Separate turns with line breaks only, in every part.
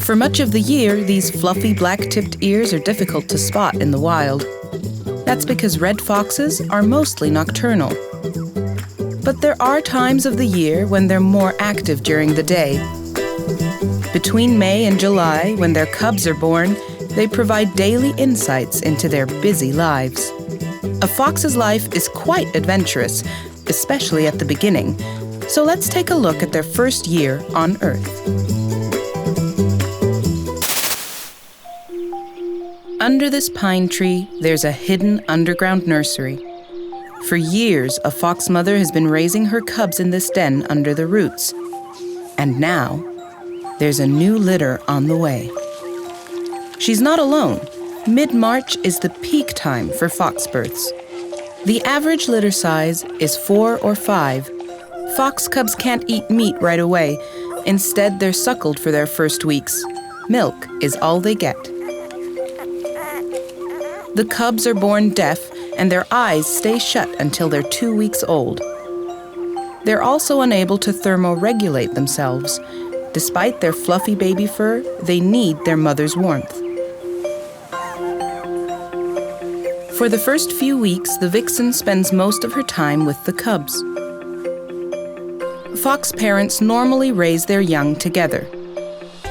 For much of the year, these fluffy black-tipped ears are difficult to spot in the wild. That's because red foxes are mostly nocturnal. But there are times of the year when they're more active during the day. Between May and July, when their cubs are born, they provide daily insights into their busy lives. A fox's life is quite adventurous, especially at the beginning. So let's take a look at their first year on Earth. Under this pine tree, there's a hidden underground nursery. For years, a fox mother has been raising her cubs in this den under the roots. And now, there's a new litter on the way. She's not alone. Mid-March is the peak time for fox births. The average litter size is 4 or 5. Fox cubs can't eat meat right away. Instead, they're suckled for their first weeks. Milk is all they get. The cubs are born deaf, and their eyes stay shut until they're 2 weeks old. They're also unable to thermoregulate themselves. Despite their fluffy baby fur, they need their mother's warmth. For the first few weeks, the vixen spends most of her time with the cubs. Fox parents normally raise their young together.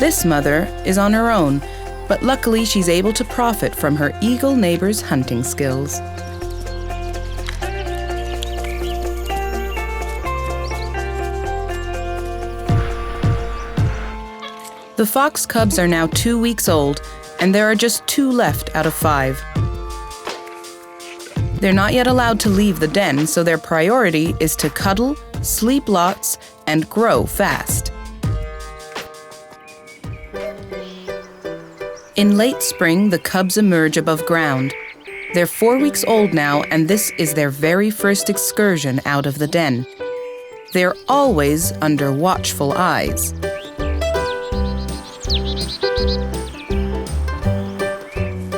This mother is on her own, but luckily she's able to profit from her eagle neighbor's hunting skills. The fox cubs are now 2 weeks old, and there are just 2 left out of 5. They're not yet allowed to leave the den, so their priority is to cuddle, sleep lots, and grow fast. In late spring, the cubs emerge above ground. They're 4 weeks old now, and this is their very first excursion out of the den. They're always under watchful eyes.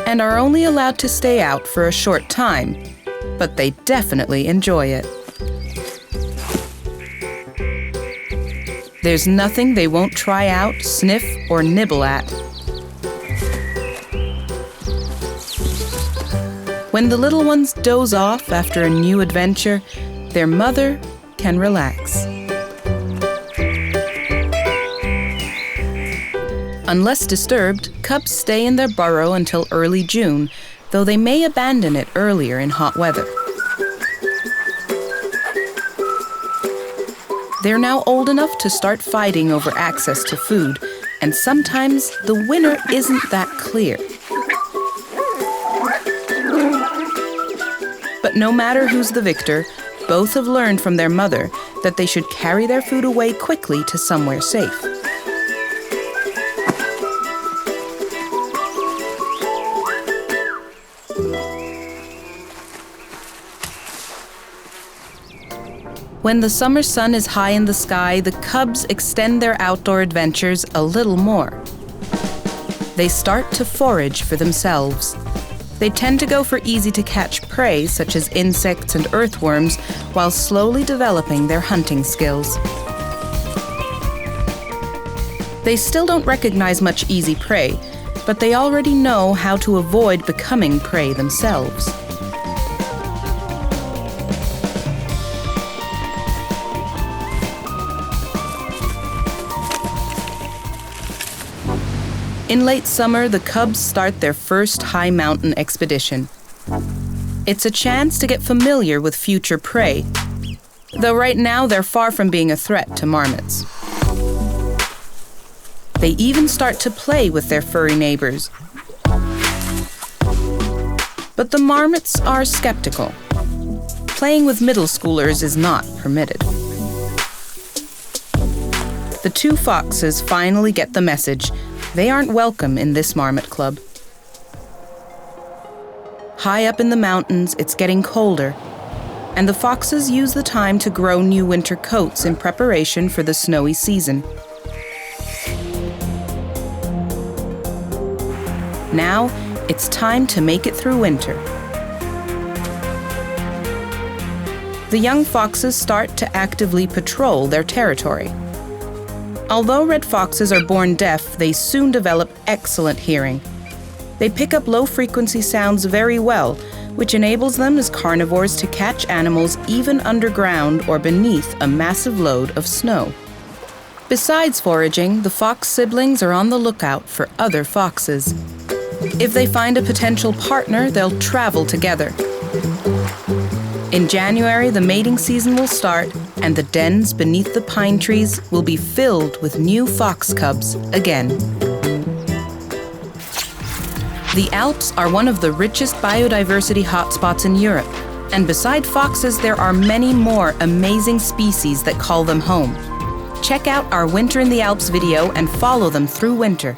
And are only allowed to stay out for a short time, but they definitely enjoy it. There's nothing they won't try out, sniff, or nibble at. When the little ones doze off after a new adventure, their mother can relax. Unless disturbed, cubs stay in their burrow until early June, though they may abandon it earlier in hot weather. They're now old enough to start fighting over access to food, and sometimes the winner isn't that clear. But no matter who's the victor, both have learned from their mother that they should carry their food away quickly to somewhere safe. When the summer sun is high in the sky, the cubs extend their outdoor adventures a little more. They start to forage for themselves. They tend to go for easy-to-catch prey, such as insects and earthworms, while slowly developing their hunting skills. They still don't recognize much easy prey, but they already know how to avoid becoming prey themselves. In late summer, the cubs start their first high mountain expedition. It's a chance to get familiar with future prey, though right now they're far from being a threat to marmots. They even start to play with their furry neighbors. But the marmots are skeptical. Playing with middle schoolers is not permitted. The 2 foxes finally get the message. They aren't welcome in this marmot club. High up in the mountains, it's getting colder, and the foxes use the time to grow new winter coats in preparation for the snowy season. Now, it's time to make it through winter. The young foxes start to actively patrol their territory. Although red foxes are born deaf, they soon develop excellent hearing. They pick up low-frequency sounds very well, which enables them as carnivores to catch animals even underground or beneath a massive load of snow. Besides foraging, the fox siblings are on the lookout for other foxes. If they find a potential partner, they'll travel together. In January, the mating season will start, and the dens beneath the pine trees will be filled with new fox cubs again. The Alps are one of the richest biodiversity hotspots in Europe, and beside foxes, there are many more amazing species that call them home. Check out our Winter in the Alps video and follow them through winter.